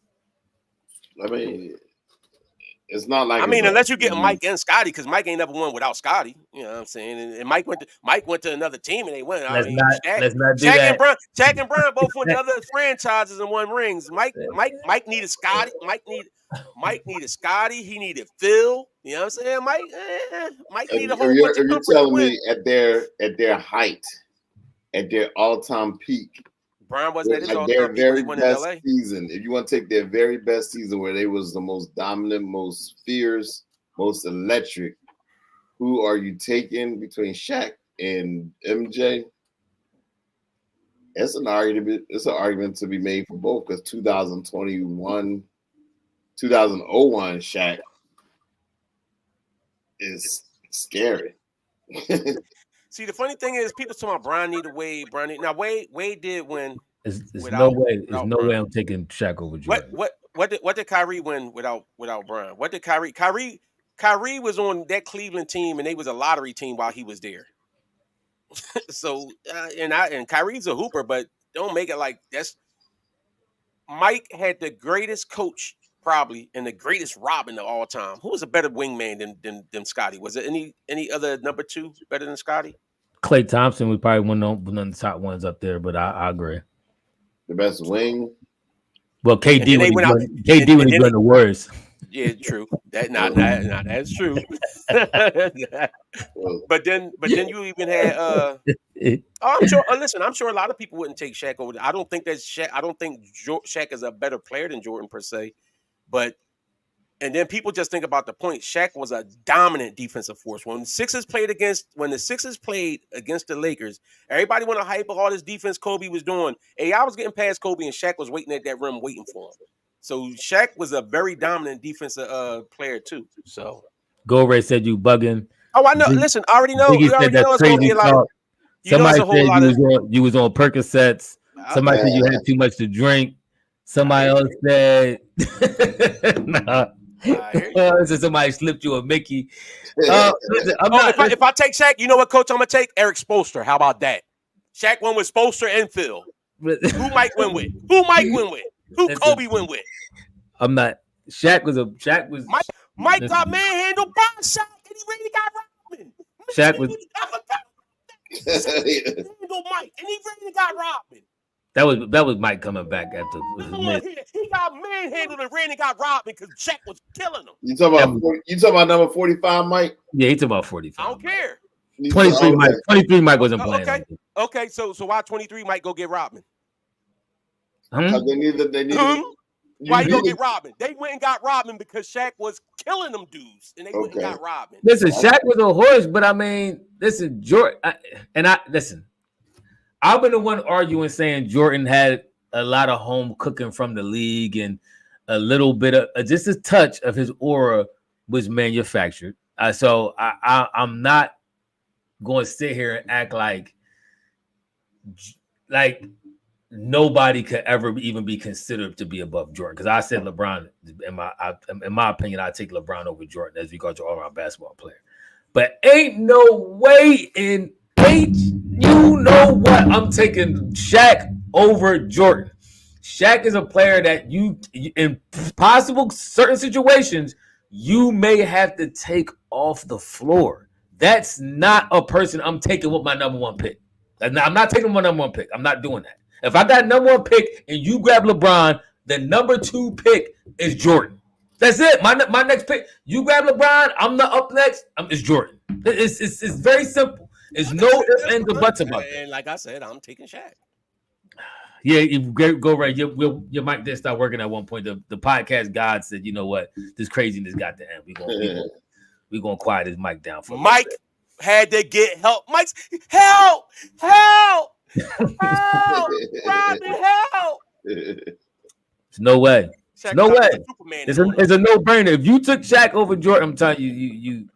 I mean, it's not like unless you get Mike and Scotty, because Mike ain't never won without Scotty. You know what I'm saying? And Mike went to another team and they won. Let's not do that. Shaq and Bron both went to other franchises and won rings. Mike needed Scotty. Mike needed Scotty. He needed Phil. You know what I'm saying? Mike needed a whole bunch of. If you're telling me at their height, at their all-time peak, Bron wasn't at his their very best season. If you want to take their very best season where they was the most dominant, most fierce, most electric, who are you taking between Shaq and MJ? It's an argument. It's an argument to be made for both because 2001 Shaq is scary. See, the funny thing is, people talking about Bron needed Wade. Now Wade did win. There's no way I'm taking Shaq over Jordan. What did Kyrie win without Bron? What did Kyrie was on that Cleveland team, and they was a lottery team while he was there. So and Kyrie's a hooper, but don't make it like that's. Mike had the greatest coach probably and the greatest Robin of all time. Who was a better wingman than Scotty? Was there any other number two better than Scotty? Klay Thompson was probably one of the top ones up there, but I agree. The best wing. Well, KD when he's doing the worst. Yeah, true. That's true. but then you even had. I'm sure. Listen, I'm sure a lot of people wouldn't take Shaq over. I don't think Shaq is a better player than Jordan per se, but. And then people just think about the point. Shaq was a dominant defensive force. When the Sixers played against the Lakers, everybody want to hype all this defense Kobe was doing. Hey, I was getting past Kobe, and Shaq was waiting at that rim, waiting for him. So Shaq was a very dominant defensive player too. So Go Ray said you bugging. Oh, I know. Listen, I already know. You already know it's gonna be like. Somebody said you was on Percocets. Somebody said you had too much to drink. Somebody else said, nah. So somebody slipped you a Mickey. Listen, if I take Shaq, you know what coach I'm gonna take? Eric Spoelstra. How about that? Shaq won with Spoelstra and Phil. Who Mike win with? Who Kobe win with? I'm not. Shaq was Mike got manhandled by Shaq, and he really got Rodman. Shaq was Manhandled Mike, and he really got Rodman. that was Mike coming back after He got manhandled and Randy got Rodman because Shaq was killing him. You talking about number 45, Mike? Yeah, he talking about 45. I don't care. 23 Mike. 23 Mike wasn't playing. Okay. So why 23 Mike go get Rodman? They need. Why you go get Rodman? They went and got Rodman because Shaq was killing them dudes, and they went and got Rodman. Listen, Shaq was a horse, but I mean, listen, Jordan, listen. I've been the one arguing saying Jordan had a lot of home cooking from the league, and a little bit of just a touch of his aura was manufactured. So I'm not going to sit here and act like nobody could ever even be considered to be above Jordan. Because I said LeBron, in my opinion, I take LeBron over Jordan as regards to all-around basketball player. But ain't no way in you know what? I'm taking Shaq over Jordan. Shaq is a player that you, in possible certain situations, you may have to take off the floor. That's not a person I'm taking with my number one pick. I'm not taking my number one pick. I'm not doing that. If I got number one pick and you grab LeBron, the number two pick is Jordan. That's it. My next pick, you grab LeBron, I'm the up next. It's Jordan. It's very simple. There's no ifs, ands, or buts about it. And like I said, I'm taking Shaq. Yeah, you go right. Your mic did start working at one point. The podcast god said, "You know what? This craziness got to end. We gonna quiet his mic down for Mike had to get help. Mike's help. Robin, help. There's no way. Shaq No way. Superman It's a no-brainer. If you took Shaq over Jordan, I'm telling you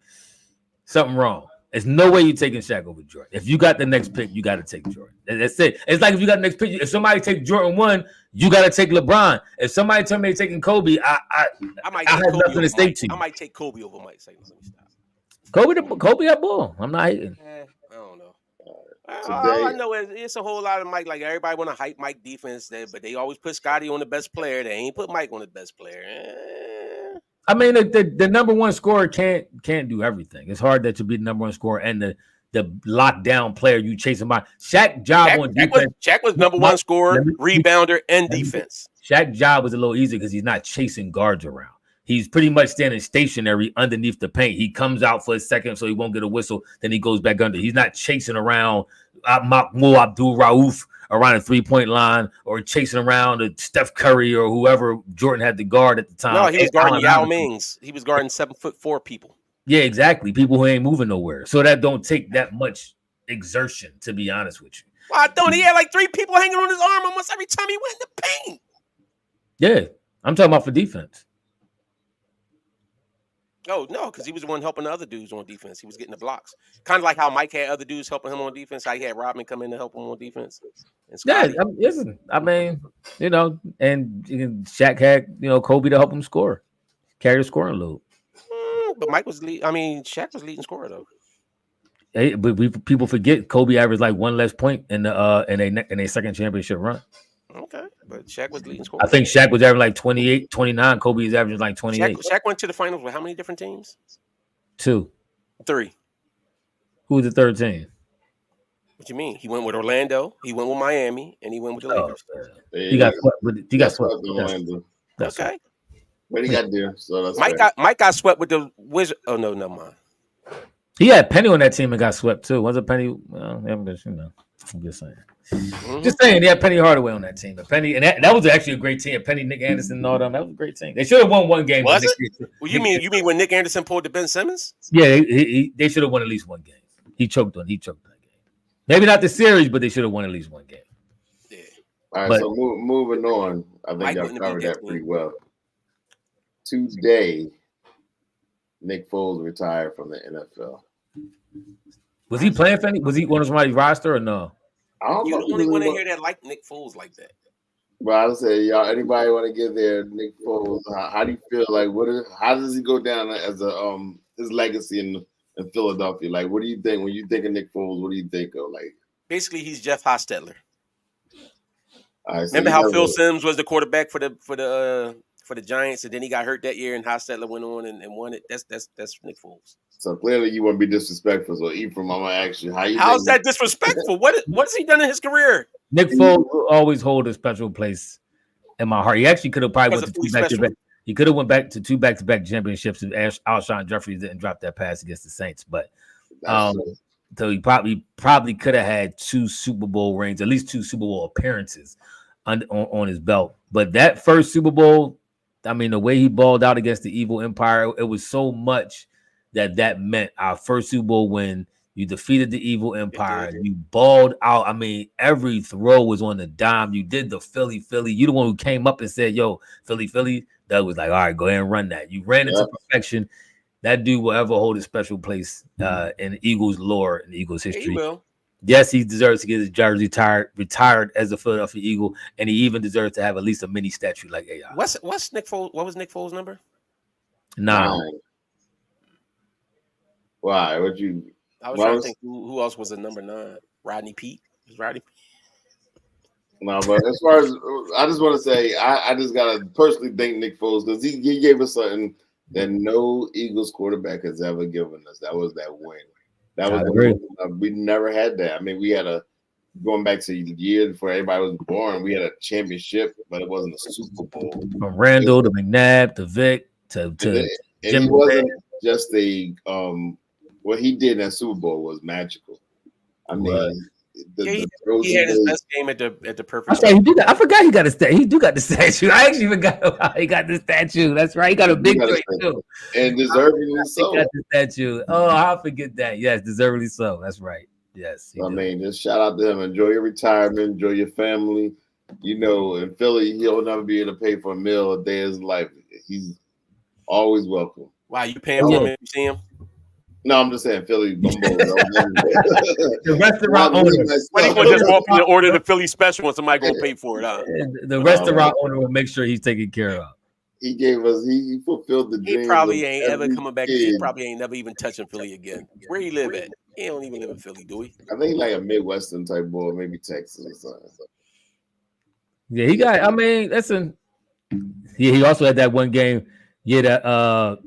something wrong. There's no way you're taking Shaq over Jordan. If you got the next pick, you got to take Jordan. That's it. It's like if you got the next pick, if somebody takes Jordan 1, you got to take LeBron. If somebody told me taking Kobe, I have nothing to say to you. I might take Kobe over Mike. Let me stop. Kobe that ball. I'm not hating. I don't know. All I know is it's a whole lot of Mike. Like everybody want to hype Mike defense, but they always put Scotty on the best player. They ain't put Mike on the best player. I mean, the number one scorer can't do everything. It's hard that to be the number one scorer and the lockdown player you chasing by. Shaq's job on defense. Shaq was number one scorer, rebounder, and defense. Shaq's job was a little easier because he's not chasing guards around. He's pretty much standing stationary underneath the paint. He comes out for a second so he won't get a whistle. Then he goes back under. He's not chasing around Mahmoud Abdul-Rauf around the three-point line or chasing around Steph Curry or whoever Jordan had to guard at the time. No, he was guarding Yao Mings. He was guarding 7'4" people. Yeah, exactly. People who ain't moving nowhere. So that don't take that much exertion, to be honest with you. Well, I don't. He had like 3 people hanging on his arm almost every time he went in the paint. Yeah, I'm talking about for defense. Oh, no, because he was the one helping the other dudes on defense. He was getting the blocks. Kind of like how Mike had other dudes helping him on defense. How he had Rodman come in to help him on defense. Yeah, I mean, and Shaq had, Kobe to help him score. Carry the scoring load. But Mike was Shaq was leading scorer, though. Hey, but people forget Kobe averaged like 1 less point in a second championship run. Okay, but Shaq was leading scorer. I think Shaq was averaging like 28, 29. Kobe is averaging like 28. Shaq went to the finals with how many different teams? 2. 3. Who was the third team? What you mean? He went with Orlando, he went with Miami, and he went with the Lakers. He got swept. Orlando. That's okay. But he got there. So that's Mike got swept with the Wizards. Oh no, never mind. He had Penny on that team and got swept too. Was it Penny? Well, I'm just saying. Mm-hmm. Just saying, they had Penny Hardaway on that team. Penny, and that was actually a great team. Penny, Nick Anderson, and all them. That was a great team. They should have won one game. Was it? Well, you mean when Nick Anderson pulled to Ben Simmons? Yeah, they should have won at least one game. He choked that game. Maybe not the series, but they should have won at least one game. Yeah. All right. So moving on, I think y'all covered that pretty well. Today, Nick Foles retired from the NFL. Was he playing for any? Was he on somebody's roster or no? I don't know. You the only one to hear that like Nick Foles like that. But I would say, y'all, anybody want to get there? Nick Foles, how do you feel? Like, how does he go down as his legacy in Philadelphia? Like, what do you think when you think of Nick Foles? What do you think of? Like, basically, he's Jeff Hostetler. Right, so remember how Phil Simms was the quarterback for the for the Giants, and then he got hurt that year, and Hostetler went on and won it. That's Nick Foles. So clearly you want to be disrespectful. So Ephraim, I'm gonna ask you, How's that disrespectful? What has he done in his career? Nick Foles will always hold a special place in my heart. He actually could have probably went to two back-to-back. He could have went back to 2 back-to-back championships if Alshon Jeffrey didn't drop that pass against the Saints. But so he probably could have had 2 Super Bowl rings, at least 2 Super Bowl appearances on his belt. But that first Super Bowl, I mean, the way he balled out against the Evil Empire, it was so much that meant our first Super Bowl win. You defeated the Evil Empire. You balled out. I mean, every throw was on the dime. You did the Philly. You the one who came up and said, yo, Philly. Doug was like, all right, go ahead and run that. You ran into perfection. That dude will ever hold a special place in the Eagles lore, in the Eagles history. He will. Yes, he deserves to get his jersey retired as a Philadelphia Eagle, and he even deserves to have at least a mini statue like AI. What's Nick Foles? What was Nick Foles' number? 9. Why? I was trying to think who else was a number 9. Rodney Pete? Was Rodney Pete? No, but as far as I just want to say, I just gotta personally thank Nick Foles because he gave us something that no Eagles quarterback has ever given us. That was that win. That was we never had that. I mean, we had going back to the year before everybody was born, we had a championship, but it wasn't a Super Bowl. From Randall to McNabb to Vic to and he wasn't just what he did in that Super Bowl was magical. I mean, he had his best game at the perfect. He did that. I forgot he got a statue. He do got the statue. I actually forgot how he got the statue. That's right. He got a big joint too, and deservedly so. He got the statue. Oh, I'll forget that. Yes, deservedly so. That's right. Yes. I mean, just shout out to him. Enjoy your retirement. Enjoy your family. You know, in Philly, he'll never be able to pay for a meal a day of his life. He's always welcome. Wow, you paying for him if you see him? No, I'm just saying Philly. The restaurant owner. When he gonna just walk in and order the Philly special and somebody gonna pay for it? Huh? The restaurant owner will make sure he's taken care of. He gave us. He fulfilled the dream. He probably ain't ever coming back. He probably ain't never even touching Philly again. Where he live at? He don't even live in Philly, do he? I think like a Midwestern type boy, maybe Texas or something. Yeah, he got. I mean, he also had that one game. Yeah, that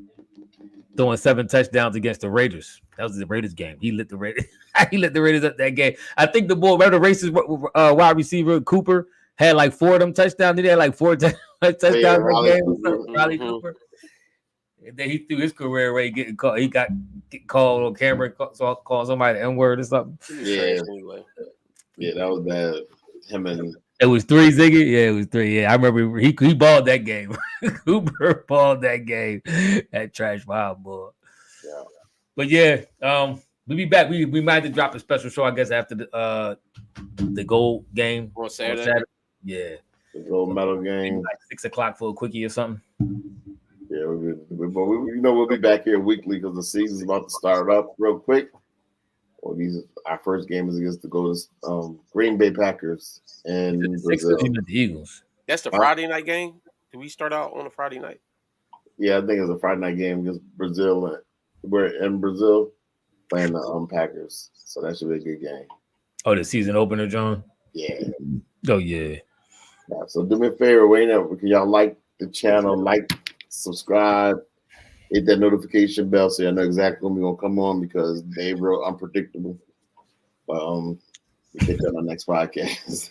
throwing 7 touchdowns against the Raiders. That was the Raiders game. He lit the Raiders. He lit the Raiders up that game. I think the boy, the Raiders wide receiver Cooper had like 4 of them touchdowns. He had like 4 touchdowns in that game. Riley Cooper. And then he threw his career away getting called. He got called on camera, called somebody the N-word or something. Yeah, yeah, that was bad. Him and it was 3, Ziggy. Yeah, it was 3. Yeah, I remember he balled that game. Cooper balled that game. That trash wild boy. Yeah. But yeah, we'll be back. We might have to drop a special show, I guess, after the gold game on Saturday. Yeah, the gold medal game, like 6 o'clock for a quickie or something. Yeah, we'll be back here weekly because the season's about to start up real quick. Well, our first game is against the Green Bay Packers and the Eagles. That's the Friday night game. Did we start out on a Friday night? Yeah, I think it's a Friday night game against Brazil. We're in Brazil playing the Packers, so that should be a good game. Oh, the season opener, John. Yeah. Oh yeah. So do me a favor, wait up. Can y'all like the channel, subscribe, hit that notification bell so y'all know exactly when we're gonna come on because they real unpredictable. But we take that on the next podcast.